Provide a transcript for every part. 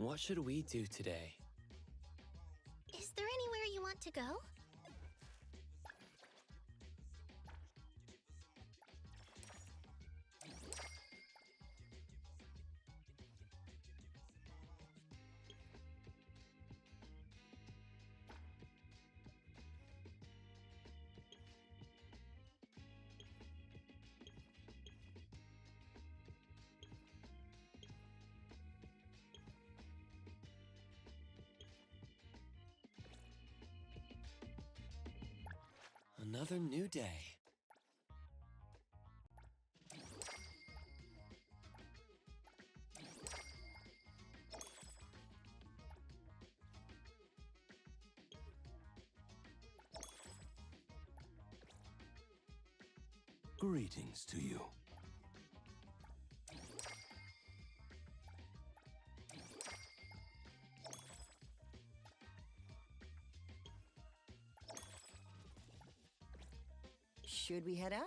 What should we do today? Is there anywhere you want to go? Another new day. Greetings to you. Should we head out?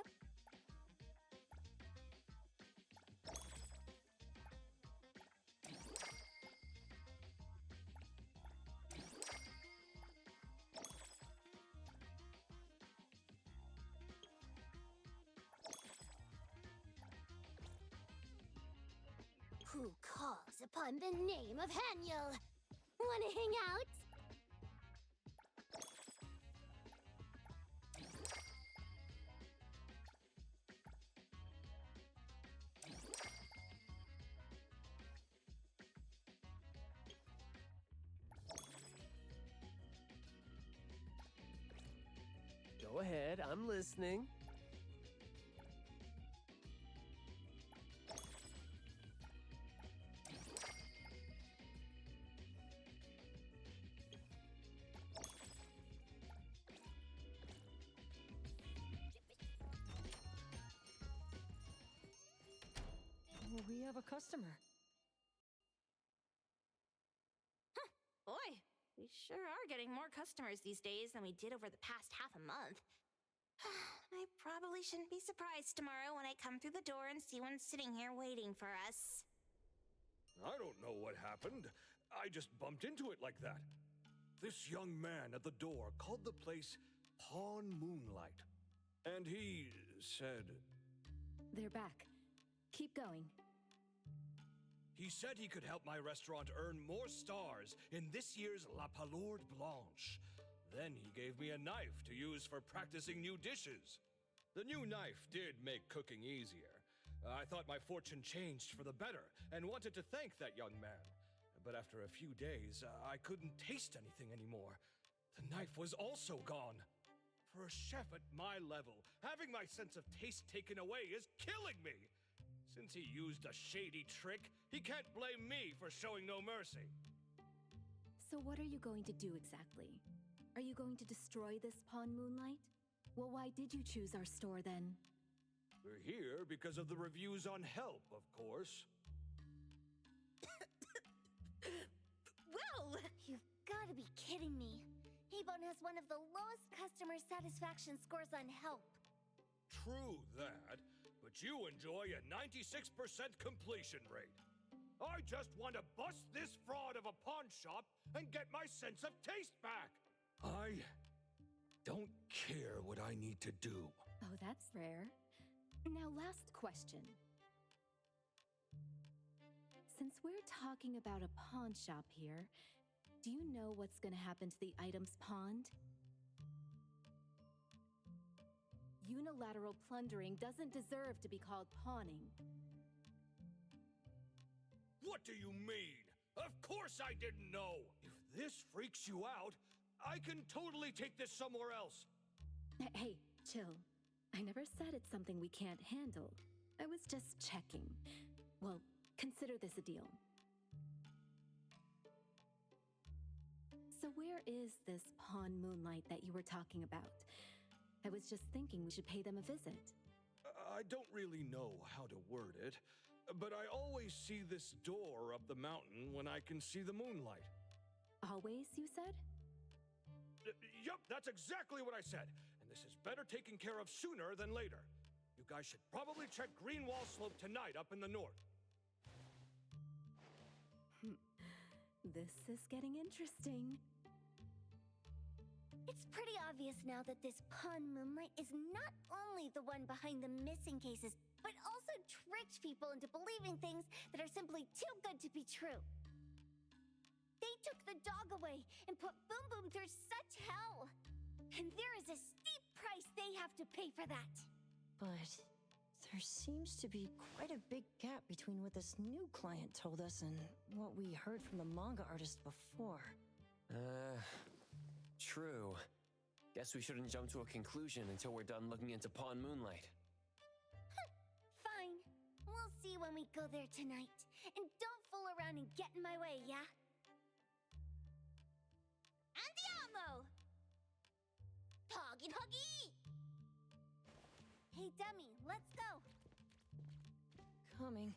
Who calls upon the name of Haniel? Wanna hang out? Go ahead, I'm listening. We have a customer. Boy, we sure are getting more customers these days than we did over the past half a month. I probably shouldn't be surprised tomorrow when I come through the door and see one sitting here waiting for us. I don't know what happened. I just bumped into it like that. This young man at the door called the place Pawn Moonlight. And he said... They're back. Keep going. He said he could help my restaurant earn more stars in this year's La Palourde Blanche. Then he gave me a knife to use for practicing new dishes. The new knife did make cooking easier. I thought my fortune changed for the better and wanted to thank that young man. But after a few days, I couldn't taste anything anymore. The knife was also gone. For a chef at my level, having my sense of taste taken away is killing me. Since he used a shady trick, he can't blame me for showing no mercy. So what are you going to do exactly? Are you going to destroy this Pawn Moonlight? Well, why did you choose our store then? We're here because of the reviews on Help, of course. Well, you've gotta be kidding me. Hebon has one of the lowest customer satisfaction scores on Help. True that, but you enjoy a 96% completion rate. I just want to bust this fraud of a pawn shop and get my sense of taste back. I don't care what I need to do. Oh, that's rare. Now, last question. Since we're talking about a pawn shop here, do you know what's going to happen to the items pawned? Unilateral plundering doesn't deserve to be called pawning. What do you mean? Of course I didn't know. If this freaks you out, I can totally take this somewhere else. Hey, chill. I never said it's something we can't handle. I was just checking. Well, consider this a deal. So where is this Pawn Moonlight that you were talking about? I was just thinking we should pay them a visit. I don't really know how to word it, but I always see this door up the mountain when I can see the moonlight. Always, you said? Yup, that's exactly what I said. And this is better taken care of sooner than later. You guys should probably check Greenwall Slope tonight up in the north. this is getting interesting. It's pretty obvious now that this Pawn Moonlight is not only the one behind the missing cases, but also tricked people into believing things that are simply too good to be true. They took the dog away and put Boom Boom through such hell. And there is a steep price they have to pay for that. But there seems to be quite a big gap between what this new client told us and what we heard from the manga artist before. True. Guess we shouldn't jump to a conclusion until we're done looking into Pawn Moonlight. Fine. We'll see when we go there tonight. And don't fool around and get in my way, yeah? Andiamo! Toggy toggy! Hey, Dummy, let's go. Coming.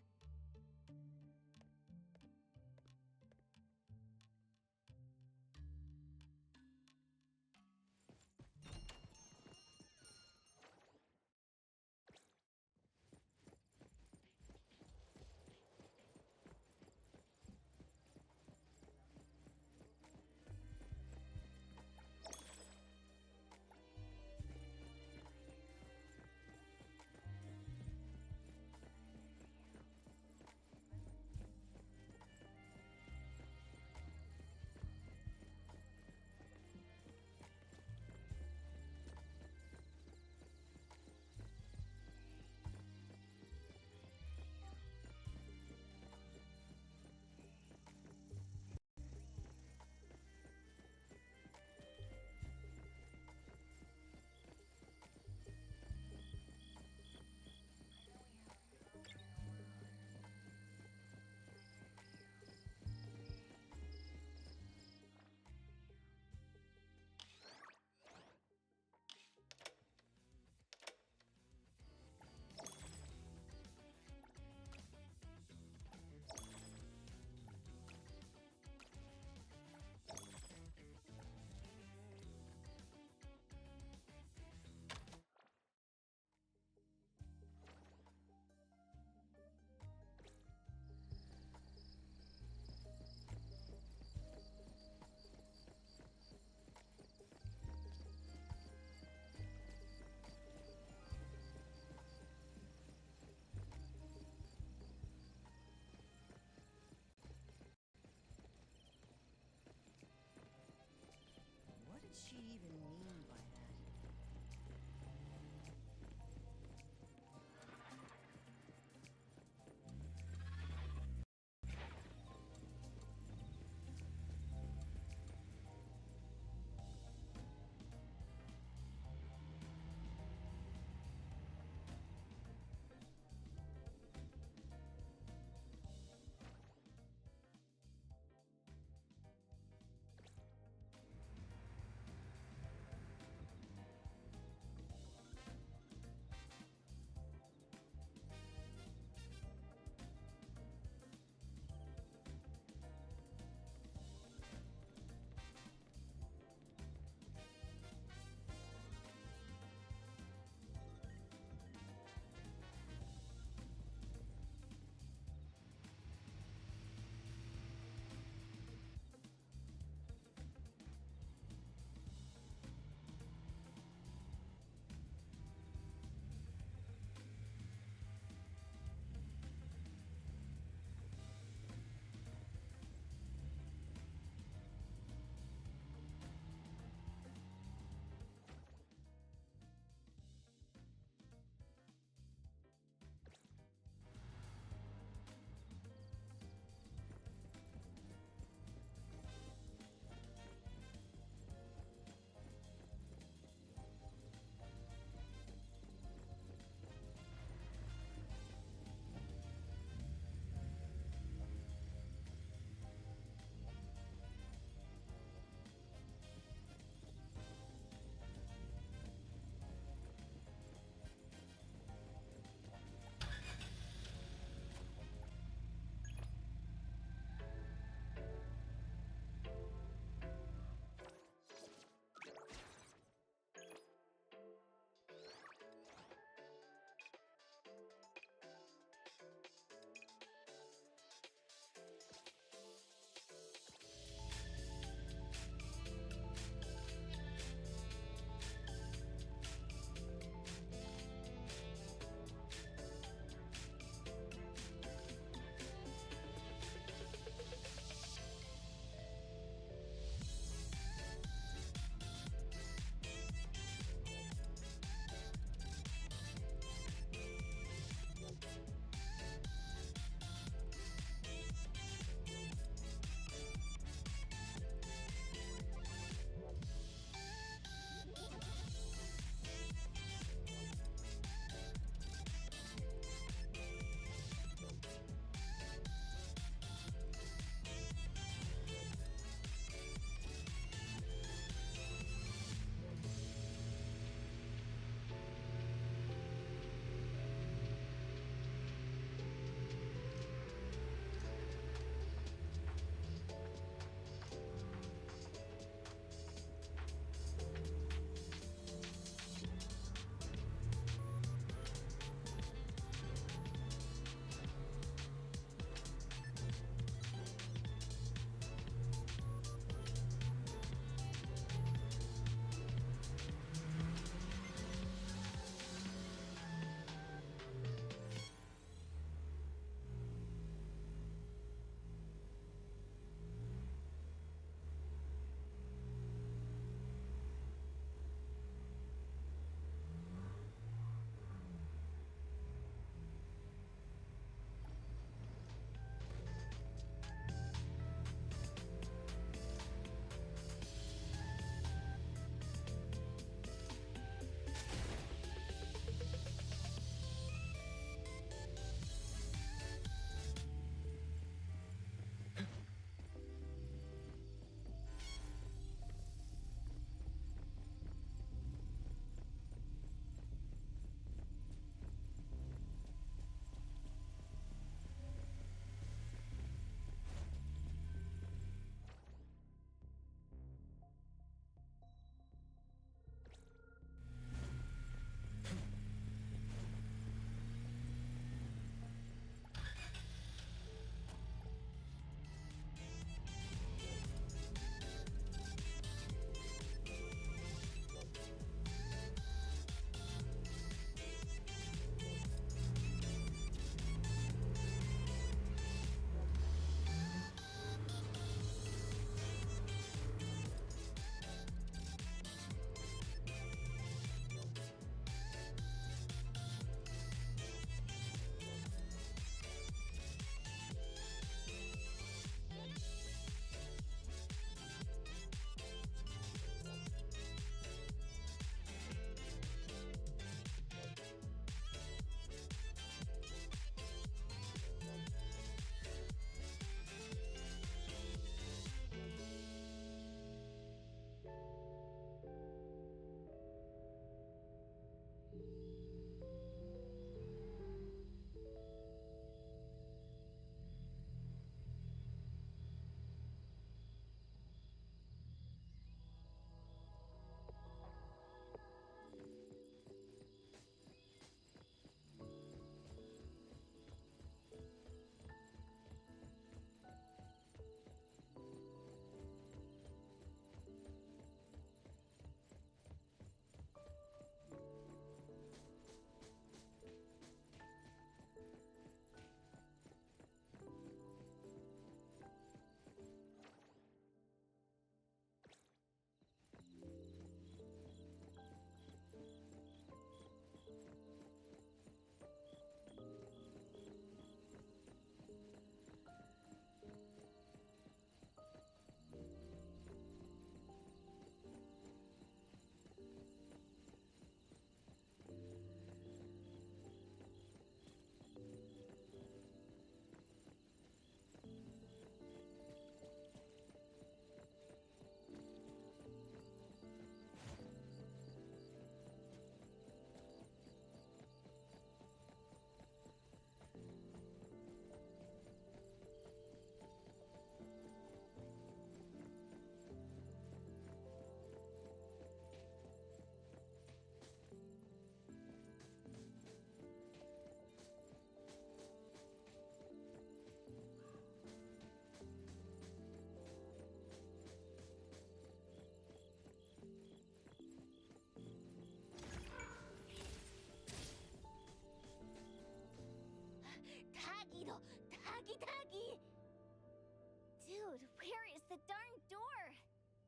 the darn door.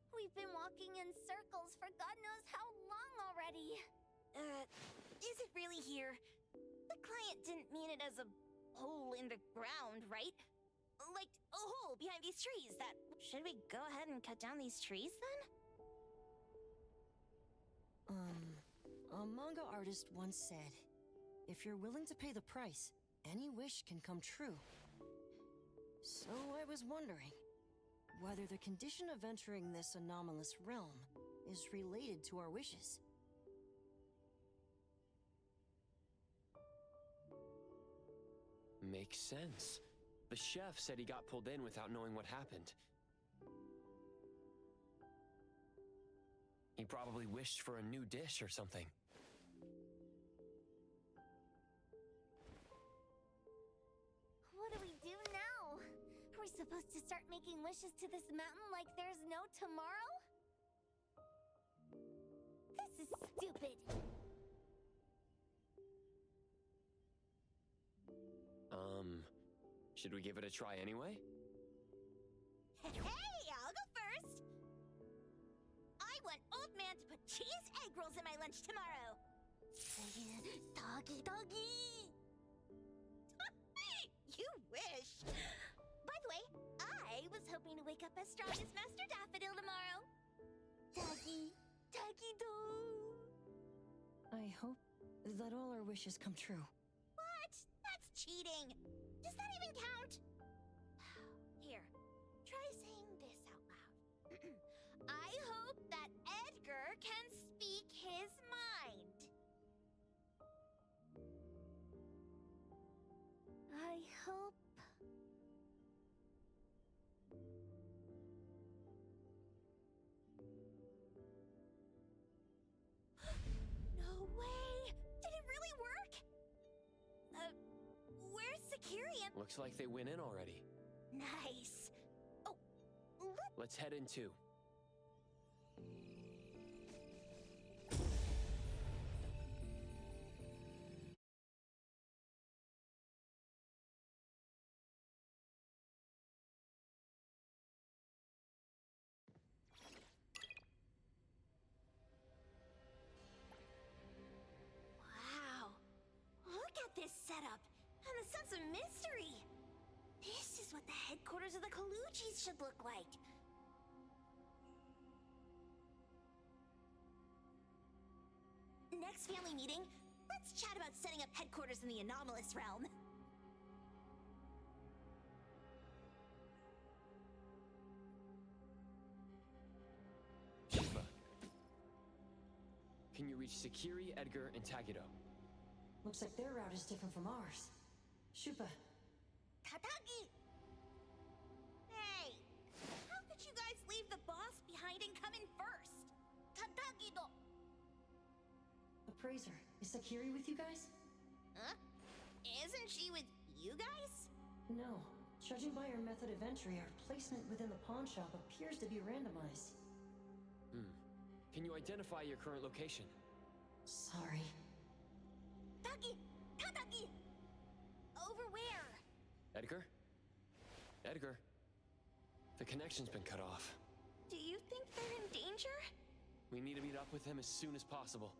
We've been walking in circles for God knows how long already. Is it really here? The client didn't mean it as a hole in the ground, right? Like a hole behind these trees that... Should we go ahead and cut down these trees then? A manga artist once said, if you're willing to pay the price, any wish can come true. So I was wondering whether the condition of entering this anomalous realm is related to our wishes. Makes sense. The chef said he got pulled in without knowing what happened. He probably wished for a new dish or something. What do we do now? Are we supposed to start making wishes to this mountain like there's no tomorrow? This is stupid. Should we give it a try anyway? Hey, I'll go first! I want Old Man to put cheese egg rolls in my lunch tomorrow! Doggy, doggy! You wish! By the way, I was hoping to wake up as strong as Master Daffodil tomorrow. Doggy, doggy doo. I hope that all our wishes come true. What? That's cheating! Does that even count? Here, try saying this out loud. I hope that Edgar can speak his mind. I hope... No way! Did it really work? Where's Security? Looks like they went in already. Nice. Oh, look. Let's head in too. Wow. Look at this setup and the sense of mystery. This is what the headquarters of the Kalujis should look like. Next family meeting, let's chat about setting up headquarters in the anomalous realm. Shupa. Can you reach Sakiri, Edgar, and Tagido? Looks like their route is different from ours. Shupa. Tatagi! Hey! How could you guys leave the boss behind and come in first? Tatagi-do! Appraiser, is Sakiri with you guys? Huh? Isn't she with you guys? No. Judging by our method of entry, our placement within the pawn shop appears to be randomized. Can you identify your current location? Sorry. Tagi! Tatagi! Over where? Edgar? Edgar? The connection's been cut off. Do you think they're in danger? We need to meet up with him as soon as possible.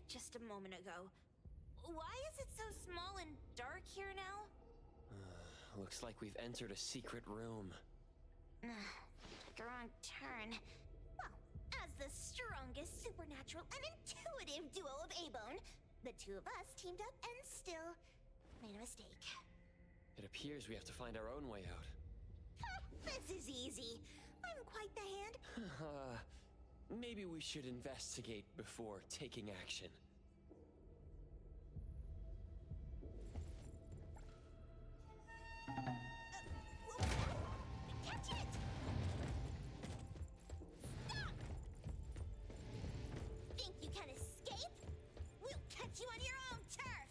just a moment ago. Why is it so small and dark here now? Looks like we've entered a secret room. Took a wrong turn. Well, as the strongest supernatural and intuitive duo of A-Bone, the two of us teamed up and still made a mistake. It appears we have to find our own way out. This is easy. I'm quite the hand. Maybe we should investigate before taking action. Catch it! Stop! Think you can escape? We'll catch you on your own turf!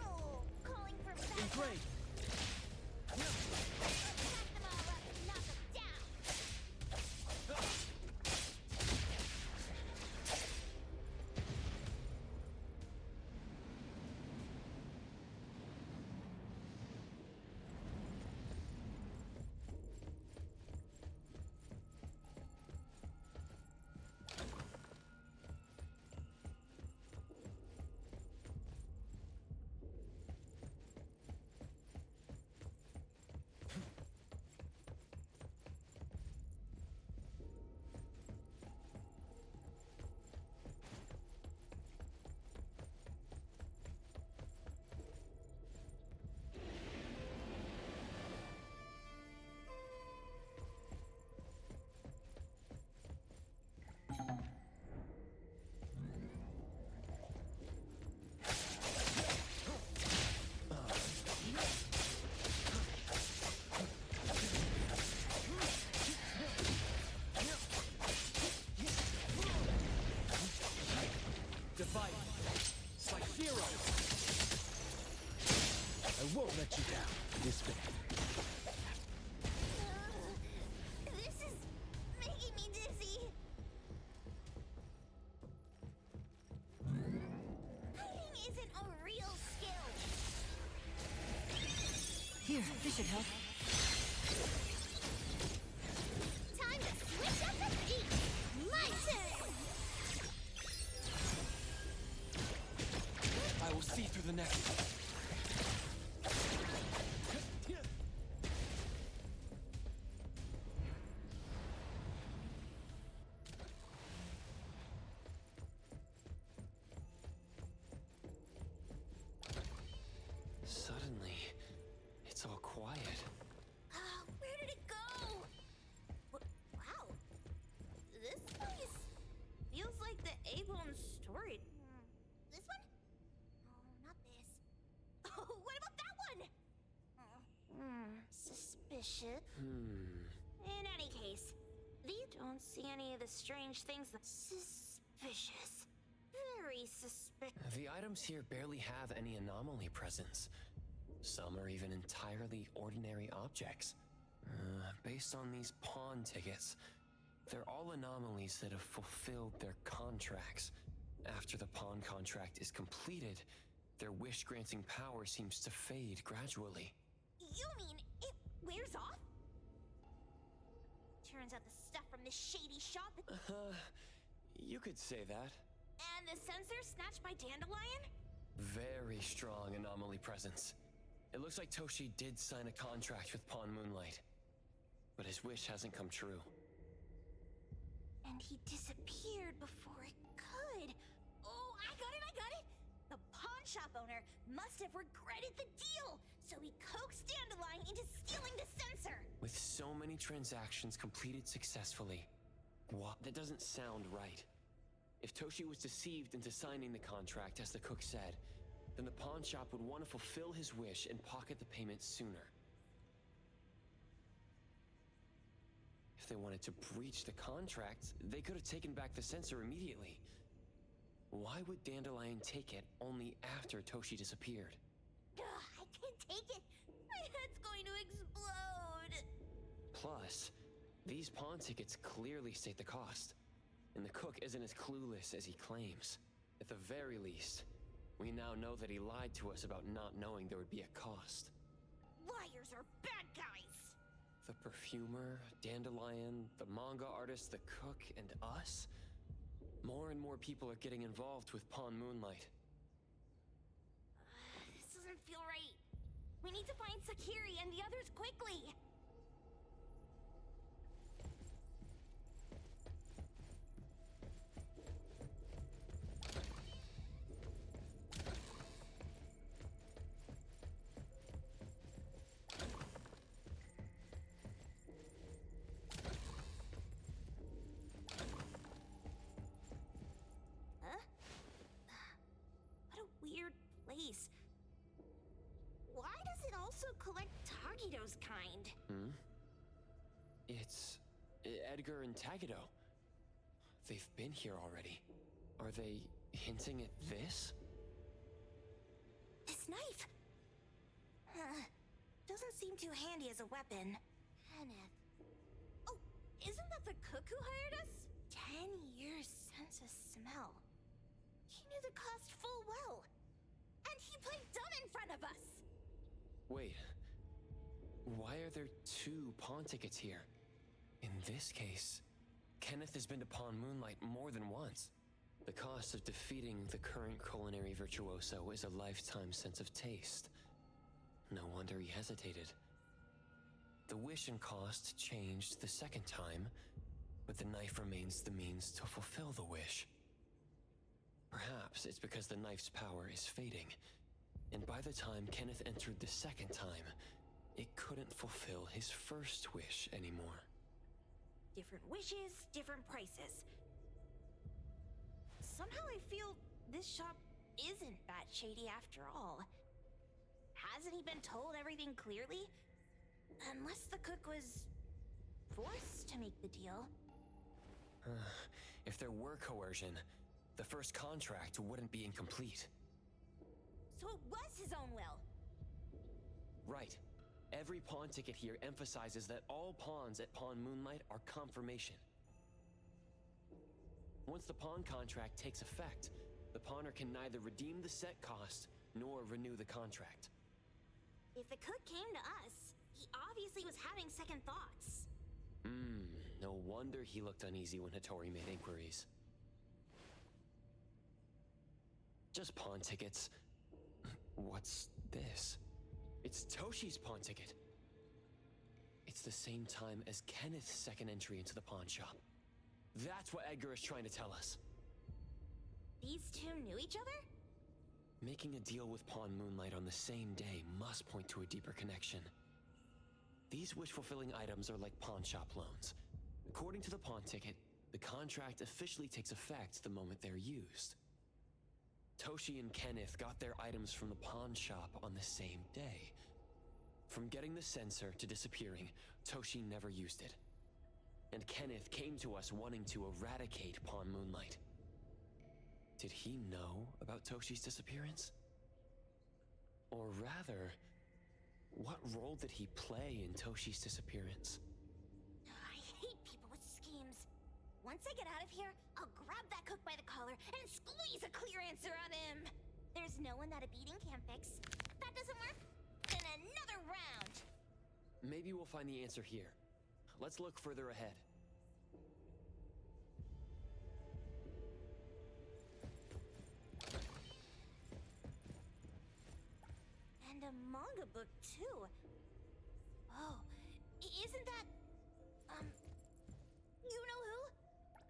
Oh, calling for backup. Engraved! Pack them all up and knock them down! Divide. It's like zero. I won't let you down this bit. This is making me dizzy. Fighting isn't a real skill. Here, this should help. Time to switch up the beat. My turn. I will see through the next. Suddenly, it's all quiet. Where did it go? Wow. This place feels like the A-Bone story. This one? Oh, not this. Oh, what about that one? Suspicious. In any case, these don't see any of the strange things that suspicious. Very suspicious. The items here barely have any anomaly presence. Some are even entirely ordinary objects. Based on these pawn tickets, they're all anomalies that have fulfilled their contracts. After the pawn contract is completed, their wish-granting power seems to fade gradually. You mean it wears off? Turns out the stuff from this shady shop You could say that. and the sensor snatched by Dandelion? Very strong anomaly presence. It looks like Toshi did sign a contract with Pawn Moonlight, but his wish hasn't come true. And he disappeared before it could. Oh, I got it! The pawn shop owner must have regretted the deal, so he coaxed Dandelion into stealing the sensor. With so many transactions completed successfully, that doesn't sound right. If Toshi was deceived into signing the contract, as the cook said, then the pawn shop would want to fulfill his wish and pocket the payment sooner. If they wanted to breach the contract, they could have taken back the sensor immediately. Why would Dandelion take it only after Toshi disappeared? I can't take it. My head's going to explode. Plus, these pawn tickets clearly state the cost. and the cook isn't as clueless as he claims. At the very least, we now know that he lied to us about not knowing there would be a cost. Liars are bad guys! The perfumer, Dandelion, the manga artist, the cook, and us? More and more people are getting involved with Pawn Moonlight. This doesn't feel right. We need to find Sakiri and the others quickly! Place. Why does it also collect Tagido's kind? It's Edgar and Tagido. They've been here already. Are they hinting at this? This knife! Doesn't seem too handy as a weapon. Kenneth. Oh, isn't that the cook who hired us? 10 years sense of smell. He knew the cost full well. And he played dumb in front of us! Wait. Why are there 2 pawn tickets here? In this case, Kenneth has been to Pawn Moonlight more than once. The cost of defeating the current culinary virtuoso is a lifetime sense of taste. No wonder he hesitated. The wish and cost changed the second time, but the knife remains the means to fulfill the wish. Perhaps it's because the knife's power is fading, and by the time Kenneth entered the second time, it couldn't fulfill his first wish anymore. Different wishes, different prices. Somehow I feel this shop isn't that shady after all. Hasn't he been told everything clearly? Unless the cook was forced to make the deal. If there were coercion, the first contract wouldn't be incomplete. So it was his own will. Right. Every pawn ticket here emphasizes that all pawns at Pawn Moonlight are confirmation. Once the pawn contract takes effect, the pawner can neither redeem the set cost nor renew the contract. If the cook came to us, he obviously was having second thoughts. No wonder he looked uneasy when Hattori made inquiries. Just pawn tickets. What's this? It's Toshi's pawn ticket. It's the same time as Kenneth's second entry into the pawn shop. That's what Edgar is trying to tell us. These 2 knew each other? Making a deal with Pawn Moonlight on the same day must point to a deeper connection. These wish-fulfilling items are like pawn shop loans. According to the pawn ticket, the contract officially takes effect the moment they're used. Toshi and Kenneth got their items from the pawn shop on the same day. From getting the sensor to disappearing, Toshi never used it. And Kenneth came to us wanting to eradicate Pawn Moonlight. Did he know about Toshi's disappearance? Or rather, what role did he play in Toshi's disappearance? I hate people with schemes. Once I get out of here, I'll grab that cook by the collar and squeeze a clear answer on him. There's no one that a beating can't fix. If that doesn't work, then another round. Maybe we'll find the answer here. Let's look further ahead. And a manga book, too. Oh, isn't that... you know who?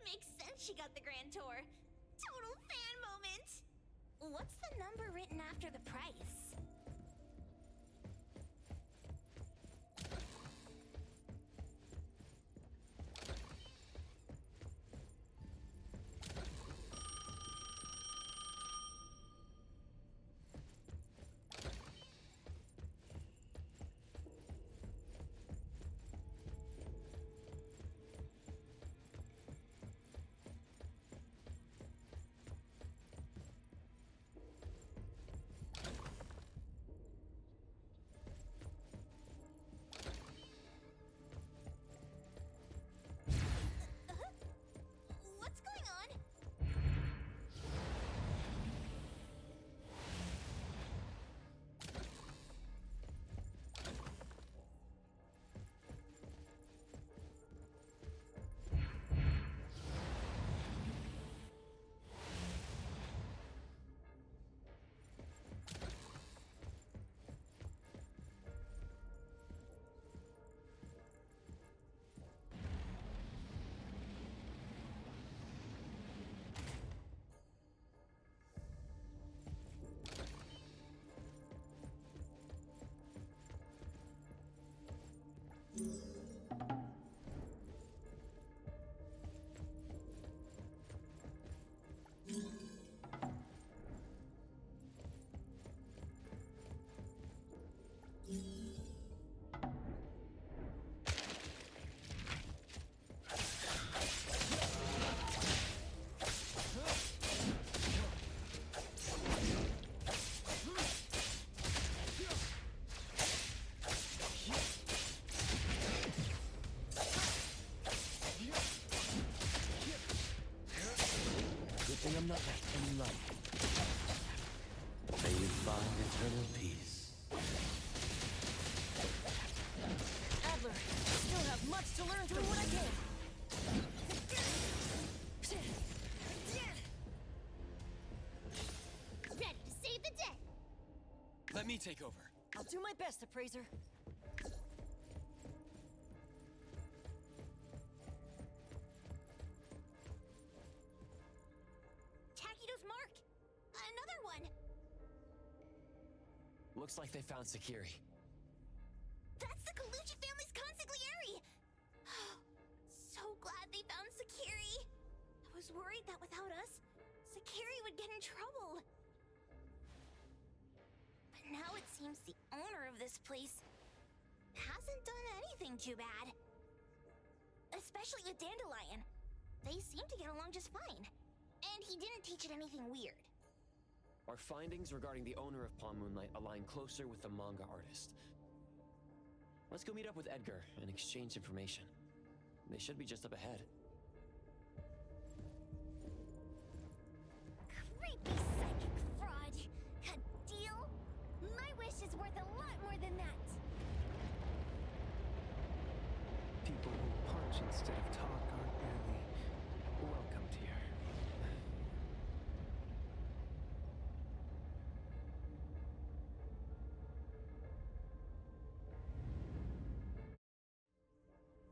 Makes sense she got the grand tour. Total fan moment! What's the number written after the price? thing I'm not in life. May you find eternal peace. Adler, still have much to learn through what I can. Ready to save the day. Let me take over. I'll do my best, Appraiser. Takido's mark! Another one! Looks like they found Sakiri. That's the Colucci family's consigliere! So glad they found Sakiri! I was worried that without us, Sakiri would get in trouble. But now it seems the owner of this place hasn't done anything too bad. Especially with Dandelion. They seem to get along just fine. And he didn't teach it anything weird. Our findings regarding the owner of Pawn Moonlight align closer with the manga artist. Let's go meet up with Edgar and exchange information. They should be just up ahead. Creepy psychic fraud. A deal? My wish is worth a lot more than that. People who punch instead of talk aren't really welcomed here.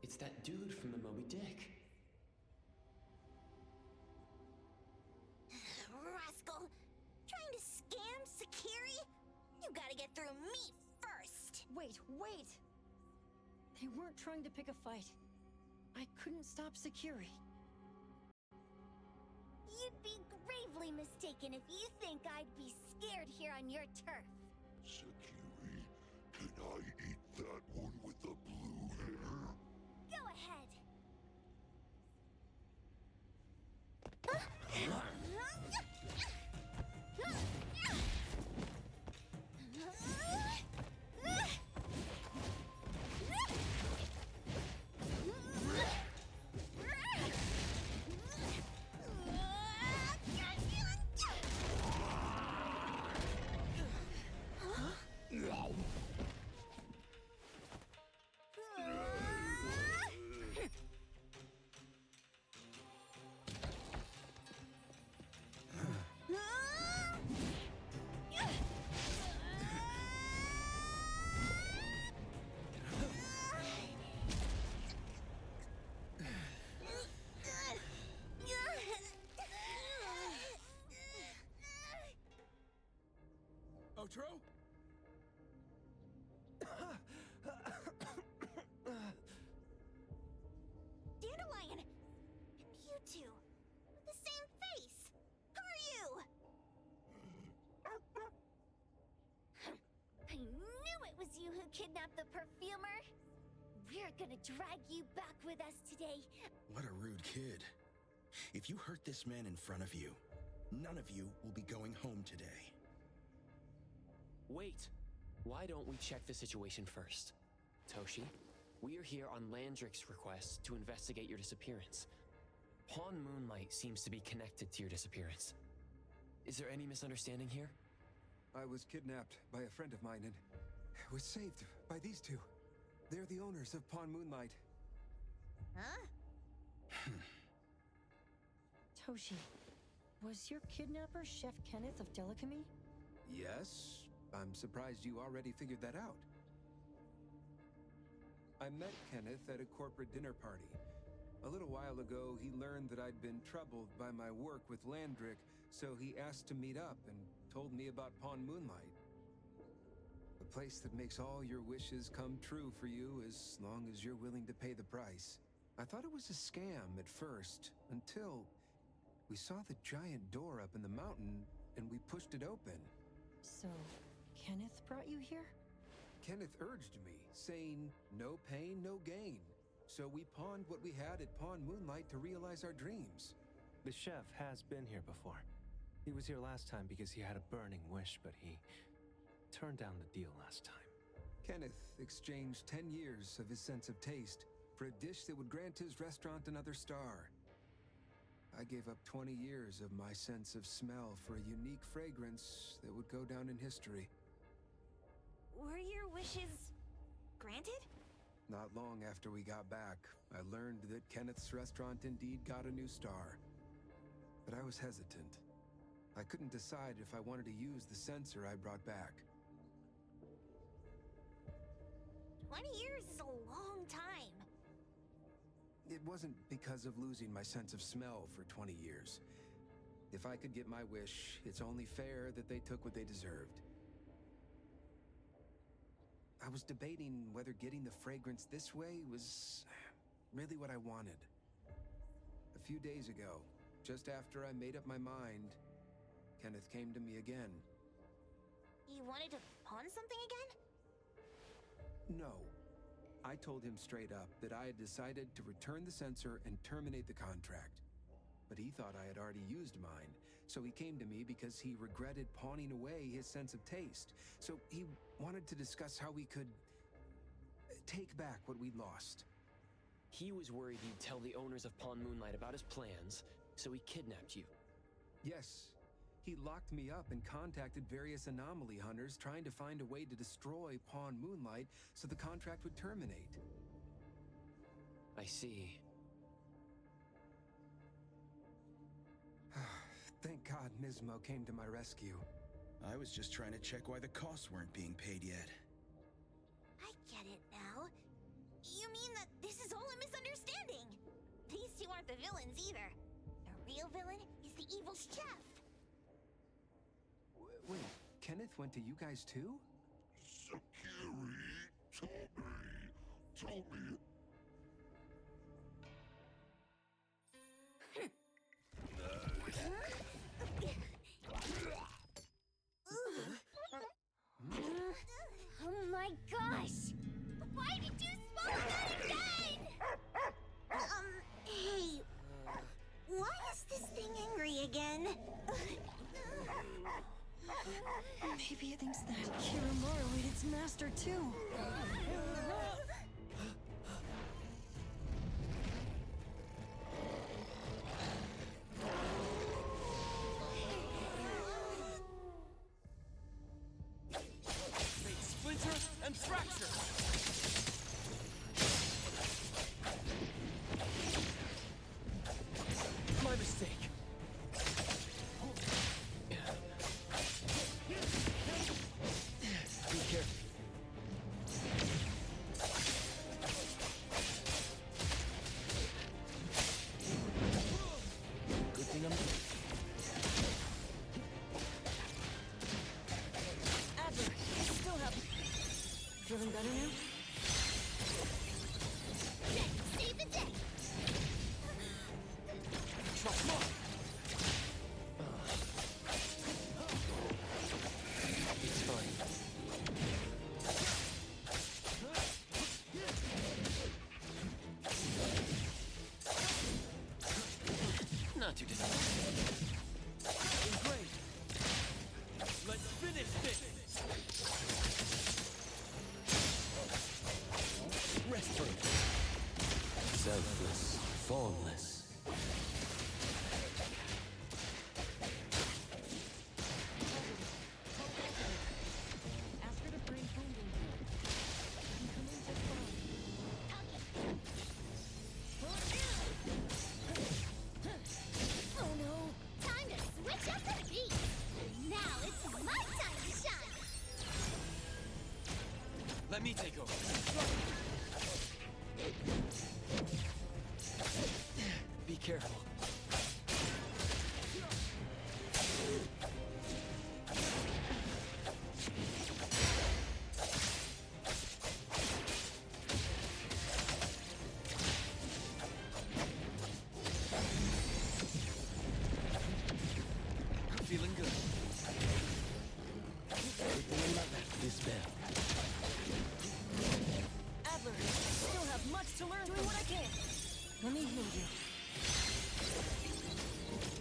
It's that dude from the Moby Dick. Rascal! Trying to scam Sakiri? You gotta get through me first! Wait! They weren't trying to pick a fight. I couldn't stop Sakiri. You'd be gravely mistaken if you think I'd be scared here on your turf. Sakiri, can I eat that one with the blue hair? Go ahead. Otro? Dandelion! And you two! With the same face! Who are you? I knew it was you who kidnapped the perfumer. We're gonna drag you back with us today. What a rude kid. If you hurt this man in front of you, none of you will be going home today. Wait! Why don't we check the situation first? Toshi, we are here on Landrick's request to investigate your disappearance. Pawn Moonlight seems to be connected to your disappearance. Is there any misunderstanding here? I was kidnapped by a friend of mine and was saved by these two. They're the owners of Pawn Moonlight. Huh? Toshi, was your kidnapper Chef Kenneth of Delicamy? Yes, I'm surprised you already figured that out. I met Kenneth at a corporate dinner party. A little while ago, he learned that I'd been troubled by my work with Landrick, so he asked to meet up and told me about Pawn Moonlight. A place that makes all your wishes come true for you as long as you're willing to pay the price. I thought it was a scam at first, until we saw the giant door up in the mountain and we pushed it open. So, Kenneth brought you here? Kenneth urged me, saying, no pain, no gain. So we pawned what we had at Pawn Moonlight to realize our dreams. The chef has been here before. He was here last time because he had a burning wish, but he turned down the deal last time. Kenneth exchanged 10 years of his sense of taste for a dish that would grant his restaurant another star. I gave up 20 years of my sense of smell for a unique fragrance that would go down in history. Were your wishes granted? Not long after we got back, I learned that Kenneth's restaurant indeed got a new star. But I was hesitant. I couldn't decide if I wanted to use the sensor I brought back. 20 years is a long time. It wasn't because of losing my sense of smell for 20 years. If I could get my wish, it's only fair that they took what they deserved. I was debating whether getting the fragrance this way was really what I wanted. A few days ago, just after I made up my mind, Kenneth came to me again. You wanted to pawn something again? No. I told him straight up that I had decided to return the sensor and terminate the contract. But he thought I had already used mine, so he came to me because he regretted pawning away his sense of taste. So he wanted to discuss how we could take back what we'd lost. He was worried you'd tell the owners of Pawn Moonlight about his plans, so he kidnapped you. Yes. He locked me up and contacted various anomaly hunters trying to find a way to destroy Pawn Moonlight so the contract would terminate. I see. Thank God Nismo came to my rescue. I was just trying to check why the costs weren't being paid yet. I get it now. You mean that this is all a misunderstanding? These two aren't the villains either. The real villain is the evil chef. Wait, Kenneth went to you guys too? Sakiri, tell me. Oh my gosh! Why did you swallow that again? Hey. Why is this thing angry again? Maybe it thinks that Kiramaru ate its master too. Splinter and fracture! My mistake. Be careful. Good thing I'm... Adler, you still have... Feeling better now? Save the day! Come on! It's fine. Not too disappointing. Great. Let's finish this! Rest for it. Selfless, formless. Ask her to bring home with you. I'm coming just fine. Oh no! Time to switch up the beat! Now it's my time to shine! Let me take over. Be careful. Feeling good. Everything about that dispel. Adler, I still have much to learn doing what I can. Let me heal you.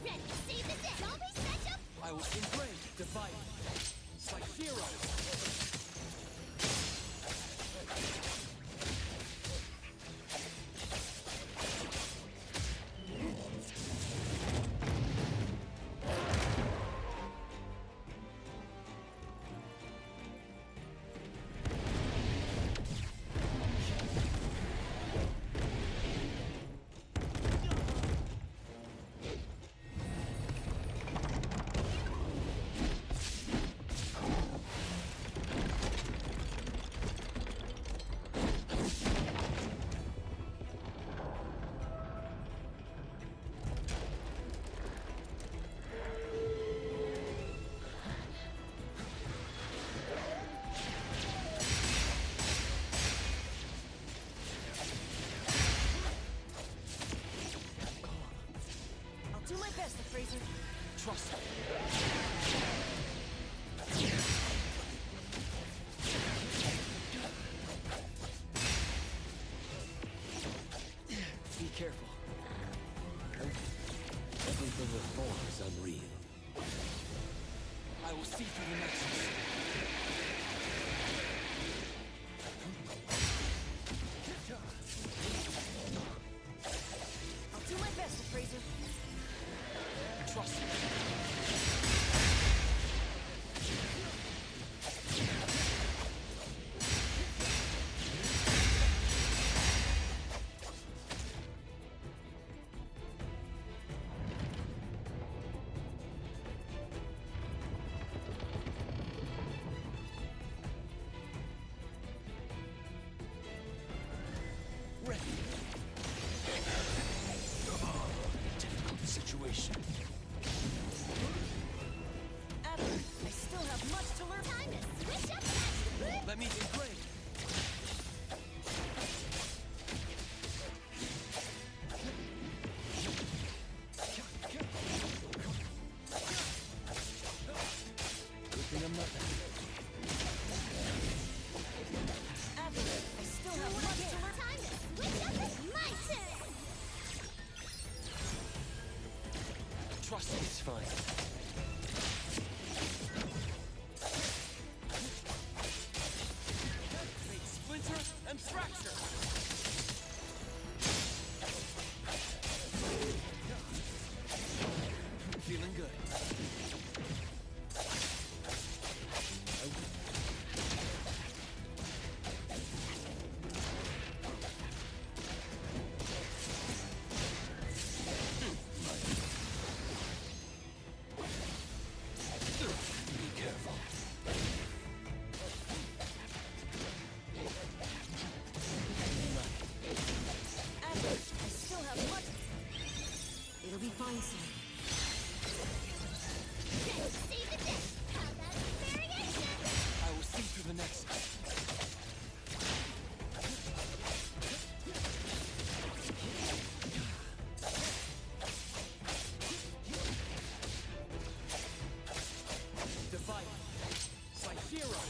Ready, save the day! Zombies catch up! I will engrave divide. Like zero. Do my best, Fraser. Trust me. Be careful. Everything with form is unreal. I will see through the nexus. I'll do my best, Fraser. Trust me. Ready. Difficult situation. Adler, I still have much to learn. Time to switch up that. Let me engrave. Good thing I'm not that. Adler, I still have much to learn. Time to switch up. It's my turn. Trust me. It's fine. Make splinter and fracture. Feeling good. Be careful. Adler, I still have much. It'll be fine soon. See the day. How about variation? I will see through the nexus. Divide. Psychero.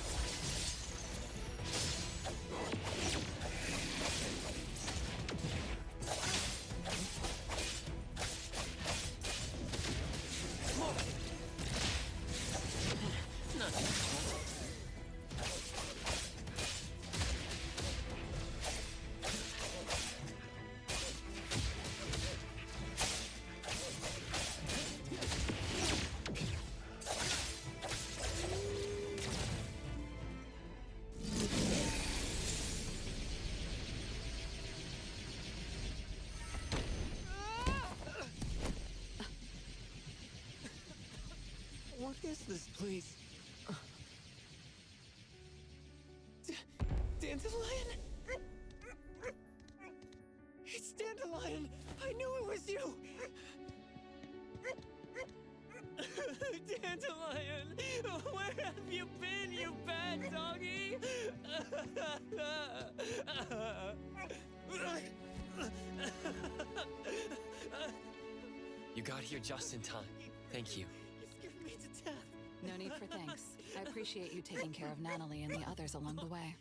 Not difficult. What is this place? Dandelion? It's Dandelion! I knew it was you! Dandelion! Where have you been, you bad doggy? You got here just in time. Thank you. You scared me to death. No need for thanks. I appreciate you taking care of Natalie and the others along the way.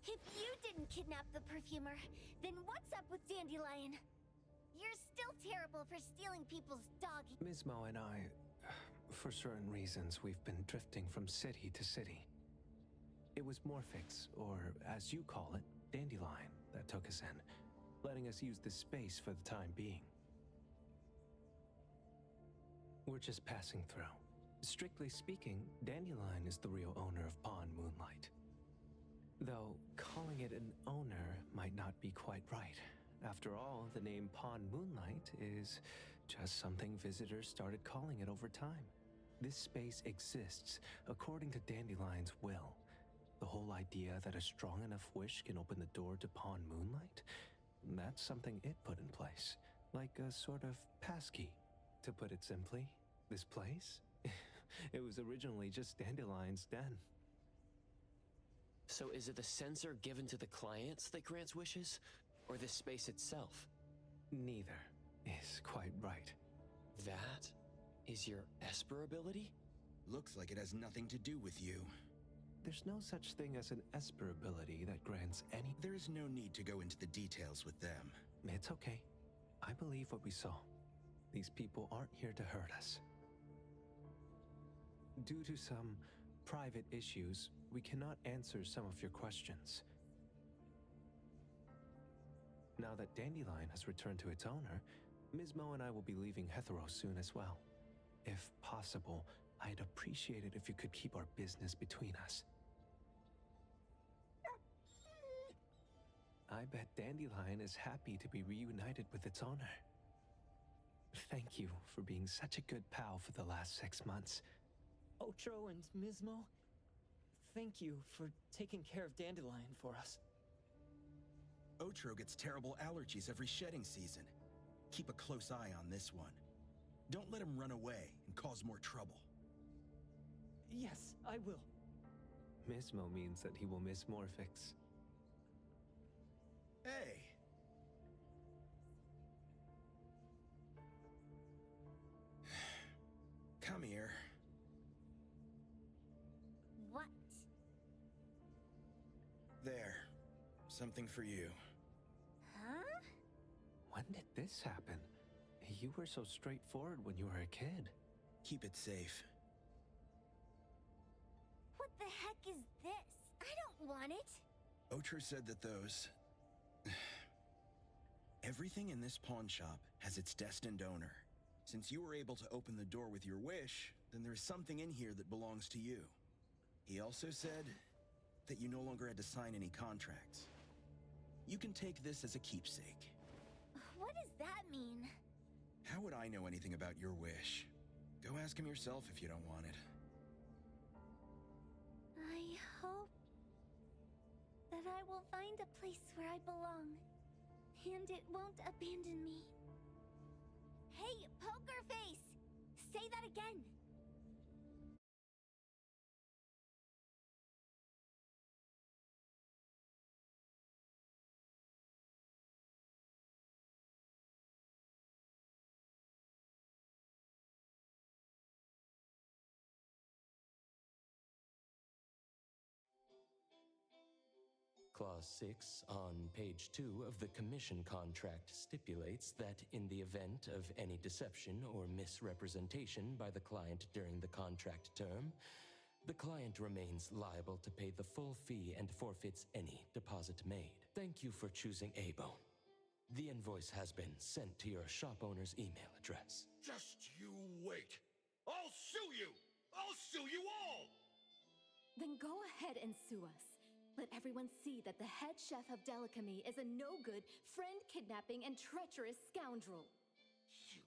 If you didn't kidnap the perfumer, then what's up with Dandelion? You're still terrible for stealing people's doggy. Mismo and I, for certain reasons, we've been drifting from city to city. It was Morphix, or as you call it, Dandelion, that took us in, letting us use this space for the time being. We're just passing through. Strictly speaking, Dandelion is the real owner of Pawn Moonlight. Though, calling it an owner might not be quite right. After all, the name Pawn Moonlight is just something visitors started calling it over time. This space exists according to Dandelion's will. The whole idea that a strong enough wish can open the door to Pawn Moonlight, that's something it put in place. Like a sort of passkey. To put it simply, this place? It was originally just Dandelion's den. So is it the sensor given to the clients that grants wishes? Or the space itself? Neither is quite right. That is your Esper ability? Looks like it has nothing to do with you. There's no such thing as an Esper ability that grants any... There is no need to go into the details with them. It's okay. I believe what we saw. These people aren't here to hurt us. Due to some private issues, we cannot answer some of your questions. Now that Dandelion has returned to its owner, Mismo and I will be leaving Hetheros soon as well. If possible, I'd appreciate it if you could keep our business between us. I bet Dandelion is happy to be reunited with its owner. Thank you for being such a good pal for the last 6 months. Otro and Mismo, thank you for taking care of Dandelion for us. Otro gets terrible allergies every shedding season. Keep a close eye on this one. Don't let him run away and cause more trouble. Yes, I will. Mismo means that he will miss Morphix. Hey! Come here. What? There. Something for you. Huh? When did this happen? You were so straightforward when you were a kid. Keep it safe. What the heck is this? I don't want it. Otro said that those... Everything in this pawn shop has its destined owner. Since you were able to open the door with your wish, then there's something in here that belongs to you. He also said that you no longer had to sign any contracts. You can take this as a keepsake. What does that mean? How would I know anything about your wish? Go ask him yourself if you don't want it. I hope that I will find a place where I belong, and it won't abandon me. Hey, Poker Face! Say that again! Clause 6 on page 2 of the commission contract stipulates that in the event of any deception or misrepresentation by the client during the contract term, the client remains liable to pay the full fee and forfeits any deposit made. Thank you for choosing A-Bone. The invoice has been sent to your shop owner's email address. Just you wait. I'll sue you! I'll sue you all! Then go ahead and sue us. Let everyone see that the head chef of Delicamy is a no-good, friend-kidnapping, and treacherous scoundrel. You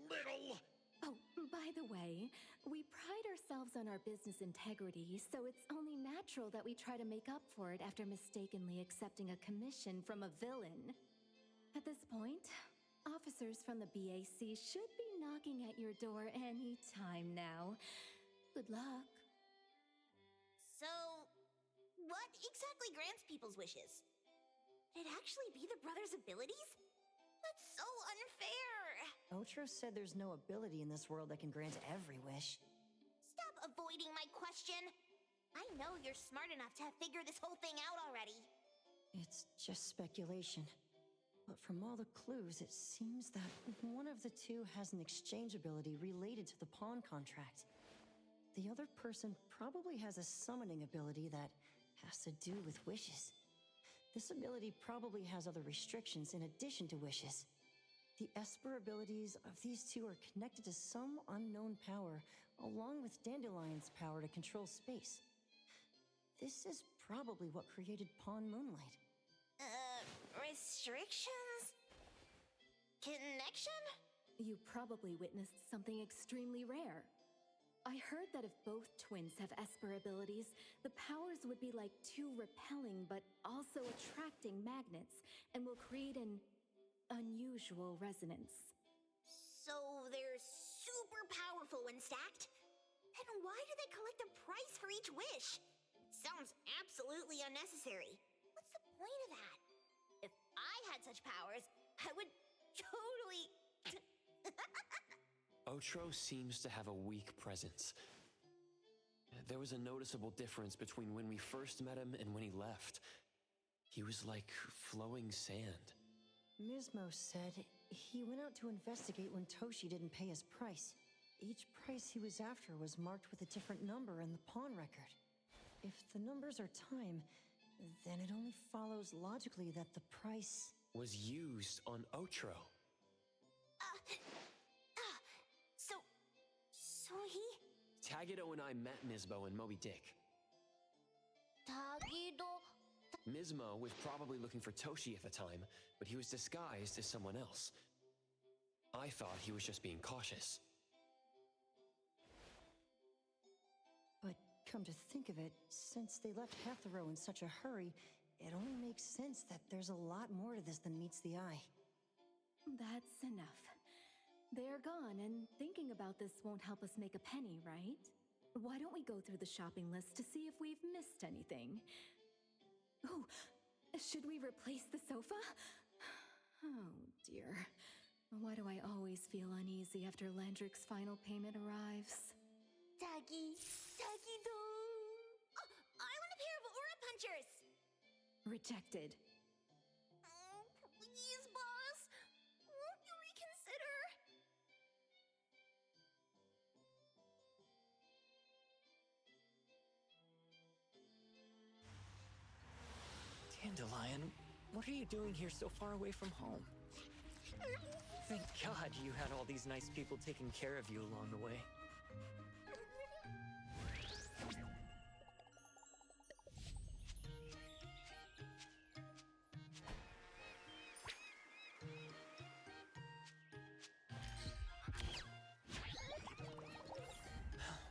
little... Oh, by the way, we pride ourselves on our business integrity, so it's only natural that we try to make up for it after mistakenly accepting a commission from a villain. At this point, officers from the BAC should be knocking at your door any time now. Good luck. So, what exactly grants people's wishes? Would it actually be the brothers' abilities? That's so unfair! Otro said there's no ability in this world that can grant every wish. Stop avoiding my question! I know you're smart enough to have figured this whole thing out already. It's just speculation. But from all the clues, it seems that one of the two has an exchange ability related to the pawn contract. The other person probably has a summoning ability that has to do with wishes. This ability probably has other restrictions in addition to wishes. The Esper abilities of these two are connected to some unknown power, along with Dandelion's power to control space. This is probably what created Pawn Moonlight. Restrictions? Connection? You probably witnessed something extremely rare. I heard that if both twins have Esper abilities, the powers would be like two repelling but also attracting magnets and will create an unusual resonance. So they're super powerful when stacked? And why do they collect a price for each wish? Sounds absolutely unnecessary. What's the point of that? If I had such powers, I would Otro seems to have a weak presence. There was a noticeable difference between when we first met him and when he left. He was like flowing sand. Mismo said he went out to investigate when Toshi didn't pay his price. Each price he was after was marked with a different number in the pawn record. If the numbers are time, then it only follows logically that the price was used on Otro. So he... Tagido and I met Mismo and Moby Dick. Tagido... Mismo was probably looking for Toshi at the time, but he was disguised as someone else. I thought he was just being cautious. But come to think of it, since they left Hatharo in such a hurry, it only makes sense that there's a lot more to this than meets the eye. That's enough. They're gone, and thinking about this won't help us make a penny, right? Why don't we go through the shopping list to see if we've missed anything? Oh, should we replace the sofa? Oh, dear. Why do I always feel uneasy after Landrick's final payment arrives? Tagido! Oh, I want a pair of aura punchers! Rejected. Oh, please, boss! Won't you reconsider? Dandelion, what are you doing here so far away from home? Thank God you had all these nice people taking care of you along the way.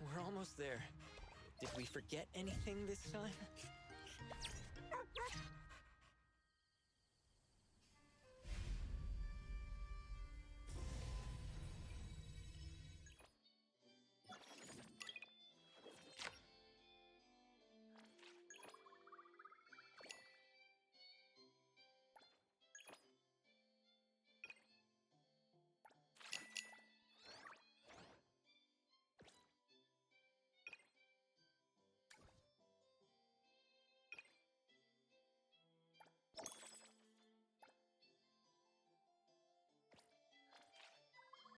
We're almost there. Did we forget anything this time?